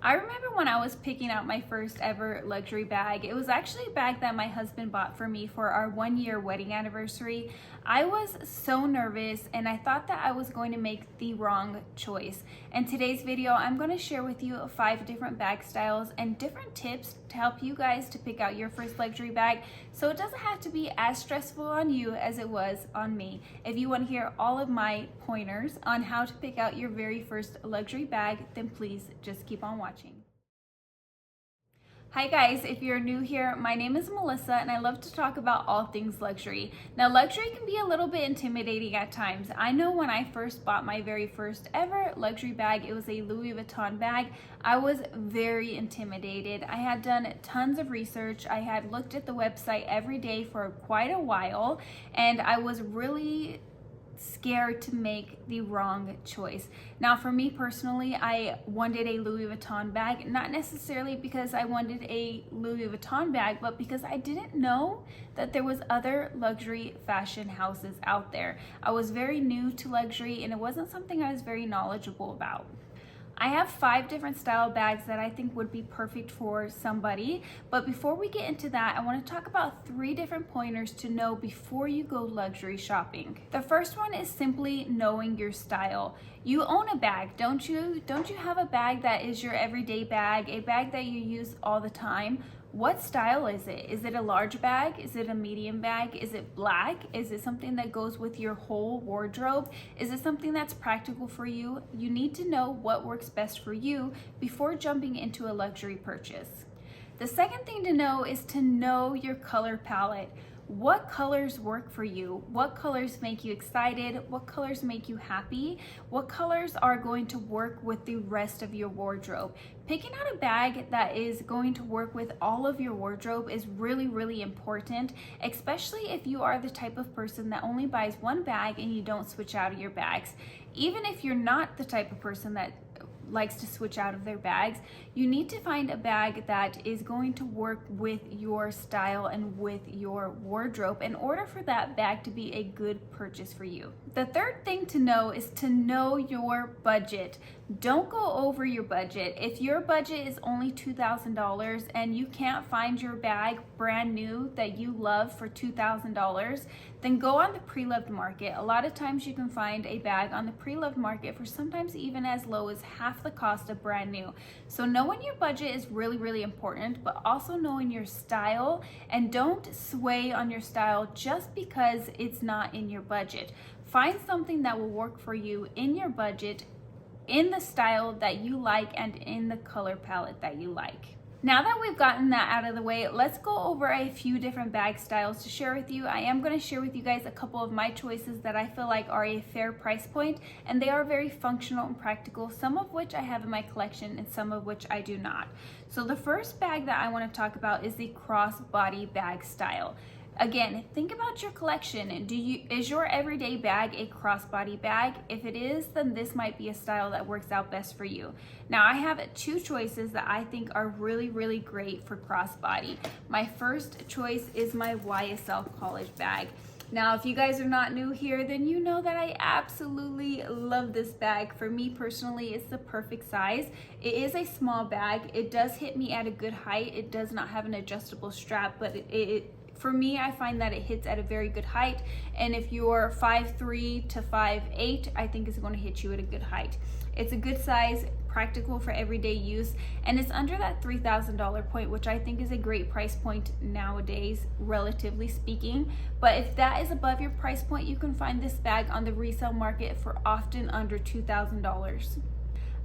I remember when I was picking out my first ever luxury bag. It was actually a bag that my husband bought for me for our 1-year wedding anniversary. I was so nervous and I thought that I was going to make the wrong choice. In today's video, I'm going to share with you 5 different bag styles and different tips to help you guys to pick out your first luxury bag so it doesn't have to be as stressful on you as it was on me. If you want to hear all of my pointers on how to pick out your very first luxury bag, then please just keep on watching. Hi guys, if you're new here, my name is Melissa and I love to talk about all things luxury. Now luxury can be a little bit intimidating at times. I know when I first bought my very first ever luxury bag, it was a Louis Vuitton bag. I was very intimidated. I had done tons of research. I had looked at the website every day for quite a while and I was really scared to make the wrong choice. Now for me personally, I wanted a Louis Vuitton bag, not necessarily because I wanted a Louis Vuitton bag, but because I didn't know that there was other luxury fashion houses out there. I was very new to luxury and it wasn't something I was very knowledgeable about. I have 5 different style bags that I think would be perfect for somebody. But before we get into that, I want to talk about 3 different pointers to know before you go luxury shopping. The first one is simply knowing your style. You own a bag, don't you? Don't you have a bag that is your everyday bag, a bag that you use all the time? What style is it? Is it a large bag? Is it a medium bag? Is it black? Is it something that goes with your whole wardrobe? Is it something that's practical for you? You need to know what works best for you before jumping into a luxury purchase. The second thing to know is to know your color palette. What colors work for you? What colors make you excited? What colors make you happy? What colors are going to work with the rest of your wardrobe? Picking out a bag that is going to work with all of your wardrobe is really important, especially if you are the type of person that only buys one bag and you don't switch out of your bags. Even if you're not the type of person that likes to switch out of their bags, you need to find a bag that is going to work with your style and with your wardrobe in order for that bag to be a good purchase for you. The third thing to know is to know your budget. Don't go over your budget. If your budget is only $2,000 and you can't find your bag brand new that you love for $2,000, then go on the pre-loved market. A lot of times you can find a bag on the pre-loved market for sometimes even as low as half the cost of brand new. So knowing your budget is really important, but also knowing your style, and don't sway on your style just because it's not in your budget. Find something that will work for you in your budget, in the style that you like, and in the color palette that you like. Now that we've gotten that out of the way, let's go over a few different bag styles to share with you. I am going to share with you guys a couple of my choices that I feel like are a fair price point, and they are very functional and practical, some of which I have in my collection and some of which I do not. So the first bag that I want to talk about is the crossbody bag style. Again, think about your collection. Is your everyday bag a crossbody bag? If it is, then this might be a style that works out best for you. Now, I have 2 choices that I think are really great for crossbody. My first choice is my YSL college bag. Now, if you guys are not new here, then you know that I absolutely love this bag. For me personally, it's the perfect size. It is a small bag. It does hit me at a good height. It does not have an adjustable strap, but for me, I find that it hits at a very good height, and if you're 5'3" to 5'8", I think it's going to hit you at a good height. It's a good size, practical for everyday use, and it's under that $3,000 point, which I think is a great price point nowadays, relatively speaking. But if that is above your price point, you can find this bag on the resale market for often under $2,000.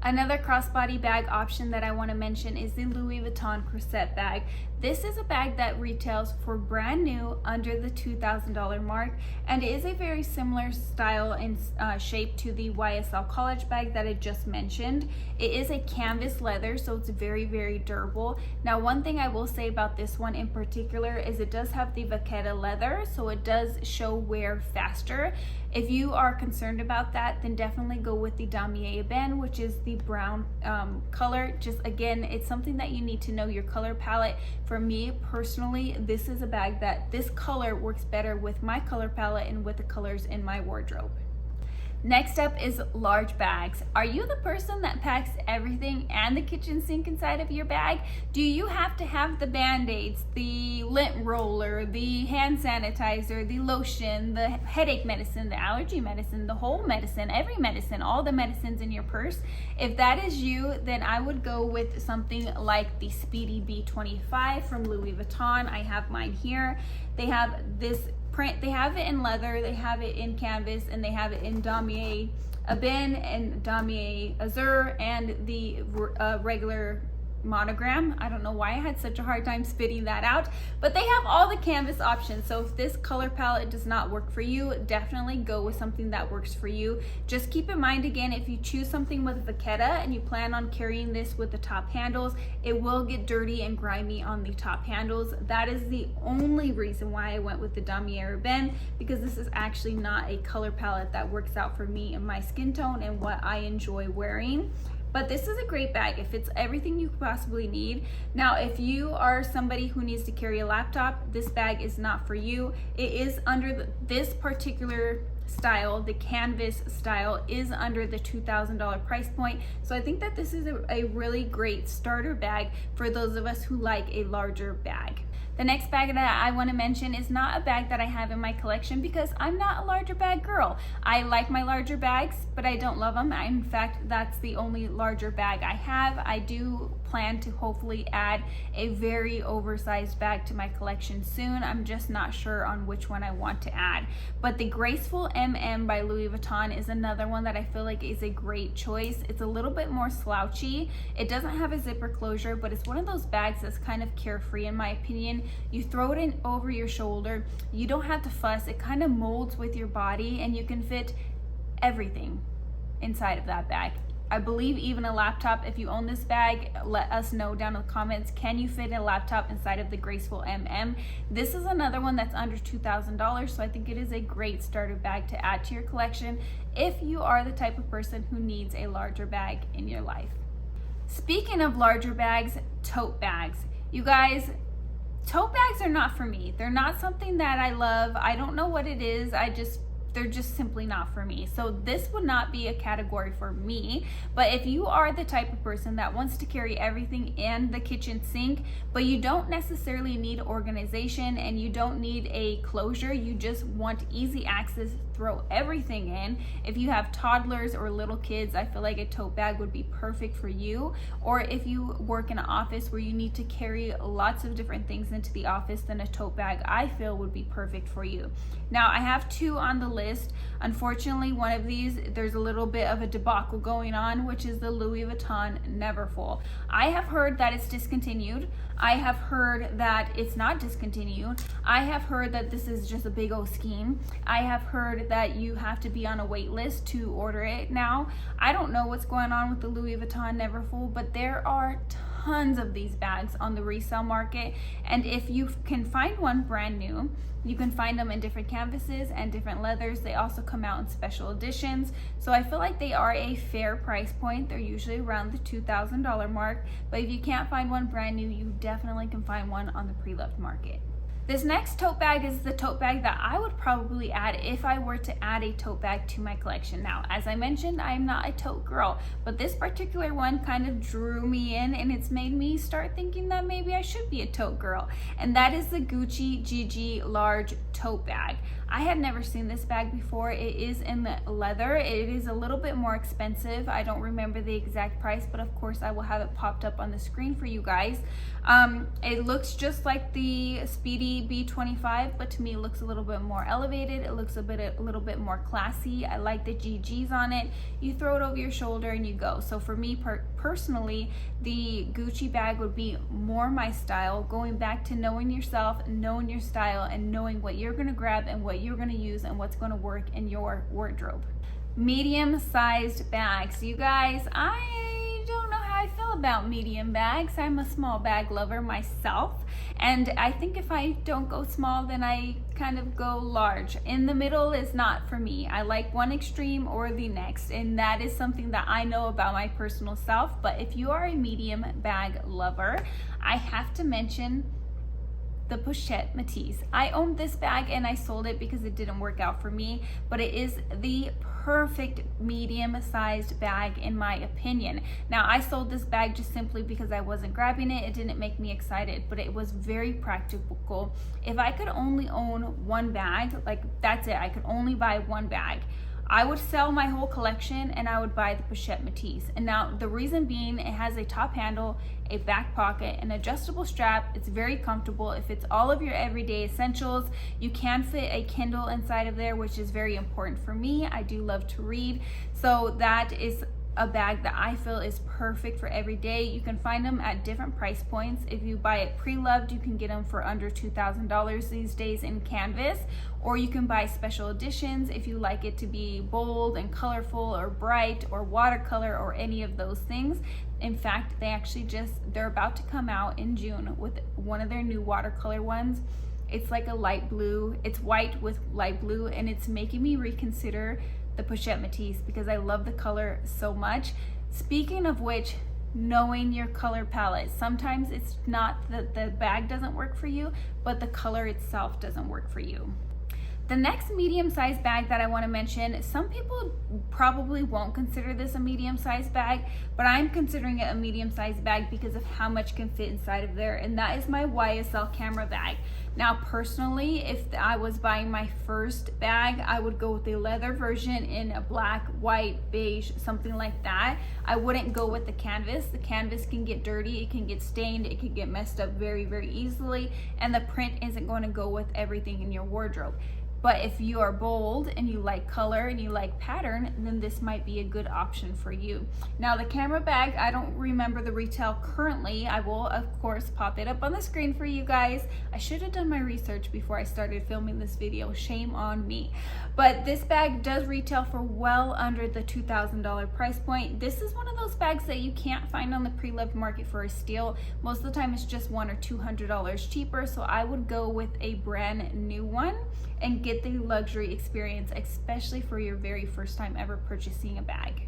Another crossbody bag option that I want to mention is the Louis Vuitton CROISETTE bag. This is a bag that retails for brand new under the $2,000 mark, and it is a very similar style and shape to the YSL college bag that I just mentioned. It is a canvas leather, so it's very durable. Now, one thing I will say about this one in particular is it does have the vaqueta leather, so it does show wear faster. If you are concerned about that, then definitely go with the damier ebene, which is the brown color. Just again, it's something that you need to know your color palette. For me personally, this is a bag that this color works better with my color palette and with the colors in my wardrobe. Next up is large bags. Are you the person that packs everything and the kitchen sink inside of your bag? Do you have to have the Band-Aids, the lint roller, the hand sanitizer, the lotion, the headache medicine, the allergy medicine, the whole medicine, every medicine, all the medicines in your purse? If that is you, then I would go with something like the SPEEDY B25 from Louis Vuitton. I have mine here. They have this print, they have it in leather, they have it in canvas, and they have it in damier ebene and damier azur and the regular monogram. I don't know why I had such a hard time spitting that out, but they have all the canvas options. So if this color palette does not work for you, definitely go with something that works for you. Just keep in mind, again, if you choose something with vachetta and you plan on carrying this with the top handles, it will get dirty and grimy on the top handles. That is the only reason why I went with the damier ebene, because this is actually not a color palette that works out for me and my skin tone and what I enjoy wearing. But this is a great bag. It fits everything you could possibly need. Now, if you are somebody who needs to carry a laptop, this bag is not for you. It is under this particular style, the canvas style, is under the $2,000 price point. So I think that this is a really great starter bag for those of us who like a larger bag. The next bag that I want to mention is not a bag that I have in my collection because I'm not a larger bag girl. I like my larger bags, but I don't love them. In fact, that's the only larger bag I have. I do plan to hopefully add a very oversized bag to my collection soon. I'm just not sure on which one I want to add. But the Graceful MM by Louis Vuitton is another one that I feel like is a great choice. It's a little bit more slouchy. It doesn't have a zipper closure, but it's one of those bags that's kind of carefree in my opinion. You throw it in over your shoulder. You don't have to fuss. It kind of molds with your body and you can fit everything inside of that bag. I believe even a laptop. If you own this bag, let us know down in the comments. Can you fit a laptop inside of the Graceful MM? This is another one that's under $2,000, so I think it is a great starter bag to add to your collection if you are the type of person who needs a larger bag in your life. Speaking of larger bags, tote bags. You guys, tote bags are not for me. They're not something that I love. I don't know what it is. They're just simply not for me. So this would not be a category for me. But if you are the type of person that wants to carry everything in the kitchen sink, but you don't necessarily need organization and you don't need a closure, you just want easy access, throw everything in. If you have toddlers or little kids, I feel like a tote bag would be perfect for you. Or if you work in an office where you need to carry lots of different things into the office, then a tote bag I feel would be perfect for you. Now I have two on the list. Unfortunately, one of these, there's a little bit of a debacle going on, which is the Louis Vuitton Neverfull. I have heard that it's discontinued. I have heard that it's not discontinued. I have heard that this is just a big old scheme. I have heard that you have to be on a wait list to order it now. I don't know what's going on with the Louis Vuitton Neverfull, but there are tons of these bags on the resale market, and if you can find one brand new, you can find them in different canvases and different leathers. They also come out in special editions, so I feel like they are a fair price point. They're usually around the $2,000 mark, but if you can't find one brand new, you definitely can find one on the pre-loved market. This next tote bag is the tote bag that I would probably add if I were to add a tote bag to my collection. Now, as I mentioned, I'm not a tote girl, but this particular one kind of drew me in, and it's made me start thinking that maybe I should be a tote girl, and that is the Gucci GG large tote bag. I had never seen this bag before. It is in the leather. It is a little bit more expensive. I don't remember the exact price, but of course I will have it popped up on the screen for you guys. It looks just like the SPEEDY B25, but to me it looks a little bit more elevated. It looks a little bit more classy. I like the GGs on it. You throw it over your shoulder and you go. So for me personally, the Gucci bag would be more my style, going back to knowing yourself, knowing your style, and knowing what you're gonna grab and what you're gonna use and what's gonna work in your wardrobe. Medium-sized bags. You guys, I don't know how I feel about medium bags. I'm a small bag lover myself, and I think if I don't go small, then I kind of go large. In the middle is not for me. I like one extreme or the next, and that is something that I know about my personal self. But if you are a medium bag lover, I have to mention the Pochette Métis. I owned this bag and I sold it because it didn't work out for me, but it is the perfect medium-sized bag in my opinion. Now, I sold this bag just simply because I wasn't grabbing it. It didn't make me excited, but it was very practical. If I could only own one bag, like that's it, I could only buy one bag, I would sell my whole collection and I would buy the Pochette Métis. And now the reason being, it has a top handle, a back pocket, an adjustable strap. It's very comfortable. It fits all of your everyday essentials. You can fit a Kindle inside of there, which is very important for me. I do love to read. So that is a bag that I feel is perfect for every day. You can find them at different price points. If you buy it pre-loved, you can get them for under $2,000 these days in canvas, or you can buy special editions if you like it to be bold and colorful or bright or watercolor or any of those things. In fact, they're about to come out in June with one of their new watercolor ones. It's like a light blue, it's white with light blue, and it's making me reconsider the Pochette Métis because I love the color so much. Speaking of which, knowing your color palette, sometimes it's not that the bag doesn't work for you, but the color itself doesn't work for you. The next medium-sized bag that I want to mention, some people probably won't consider this a medium-sized bag, but I'm considering it a medium-sized bag because of how much can fit inside of there, and that is my YSL camera bag. Now, personally, if I was buying my first bag, I would go with the leather version in a black, white, beige, something like that. I wouldn't go with the canvas. The canvas can get dirty, it can get stained, it can get messed up very, very easily, and the print isn't going to go with everything in your wardrobe. But if you are bold and you like color and you like pattern, then this might be a good option for you. Now, the camera bag, I don't remember the retail currently. I will, of course, pop it up on the screen for you guys. I should have done my research before I started filming this video. Shame on me. But this bag does retail for well under the $2,000 price point. This is one of those bags that you can't find on the pre-loved market for a steal. Most of the time, it's just $100 or $200 cheaper. So I would go with a brand new one and get the luxury experience, especially for your very first time ever purchasing a bag.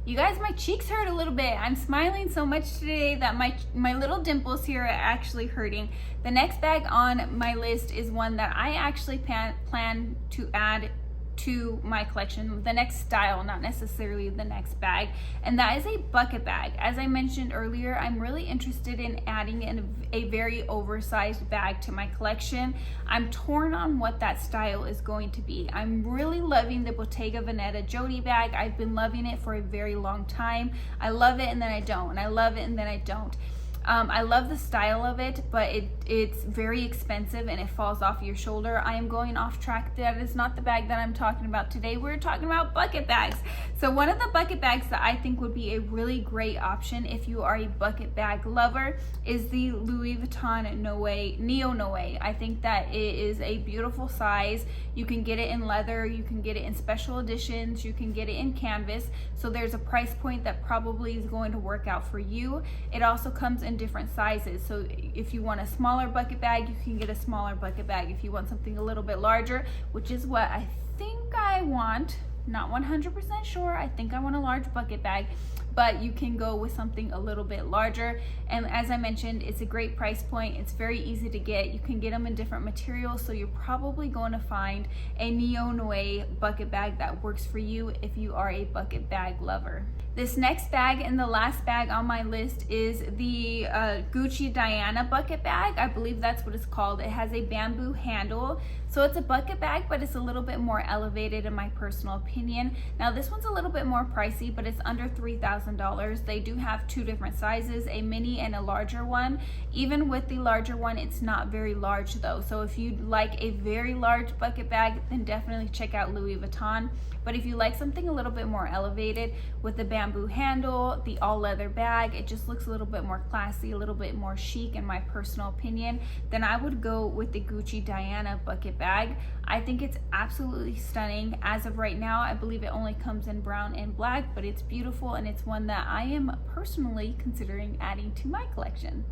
You guys, my cheeks hurt a little bit. I'm smiling so much today that my little dimples here are actually hurting. The next bag on my list is one that I actually plan to add to my collection, the next style, not necessarily the next bag, and that is a bucket bag. As I mentioned earlier, I'm really interested in adding a very oversized bag to my collection. I'm torn on what that style is going to be. I'm really loving the Bottega Veneta Jody bag. I've been loving it for a very long time. I love it and then I don't, and I love it and then I don't. I love the style of it, but it's very expensive and it falls off your shoulder. I am going off track. That is not the bag that I'm talking about today. We're talking about bucket bags. So one of the bucket bags that I think would be a really great option if you are a bucket bag lover is the Louis Vuitton Neo Noe. I think that it is a beautiful size. You can get it in leather, you can get it in special editions, you can get it in canvas. So there's a price point that probably is going to work out for you. It also comes in different sizes. So if you want a smaller bucket bag, you can get a smaller bucket bag. If you want something a little bit larger, which is what I think I want, not 100% sure, I think I want a large bucket bag, but you can go with something a little bit larger. And as I mentioned, it's a great price point. It's very easy to get. You can get them in different materials, so you're probably going to find a Neo Noe bucket bag that works for you if you are a bucket bag lover. This next bag and the last bag on my list is the Gucci Diana bucket bag. I believe that's what it's called. It has a bamboo handle. So it's a bucket bag, but it's a little bit more elevated in my personal opinion. Now this one's a little bit more pricey, but it's under $3,000. They do have two different sizes, a mini and a larger one. Even with the larger one, it's not very large though. So if you like a very large bucket bag, then definitely check out Louis Vuitton. But if you like something a little bit more elevated with the bamboo handle, the all leather bag, it just looks a little bit more classy, a little bit more chic in my personal opinion, then I would go with the Gucci Diana bucket bag. I think it's absolutely stunning. As of right now, I believe it only comes in brown and black, but it's beautiful and it's one that I am personally considering adding to my collection.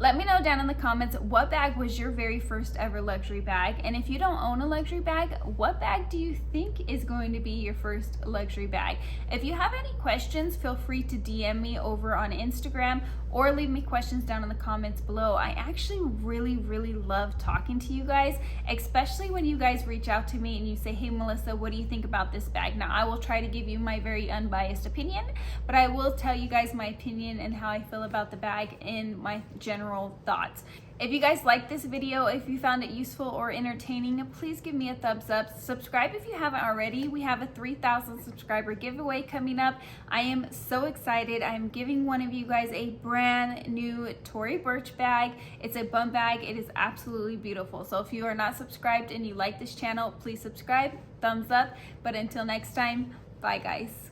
Let me know down in the comments what bag was your very first ever luxury bag, and if you don't own a luxury bag, what bag do you think is going to be your first luxury bag? If you have any questions, feel free to DM me over on Instagram or leave me questions down in the comments below. I actually really love talking to you guys, especially when you guys reach out to me and you say, hey Melissa, what do you think about this bag? Now I will try to give you my very unbiased opinion, but I will tell you guys my opinion and how I feel about the bag and my general thoughts. If you guys liked this video, if you found it useful or entertaining, please give me a thumbs up. Subscribe if you haven't already. We have a 3,000 subscriber giveaway coming up. I am so excited. I'm giving one of you guys a brand new TORY BURCH bag. It's a bum bag. It is absolutely beautiful. So if you are not subscribed and you like this channel, please subscribe, thumbs up. But until next time, bye guys.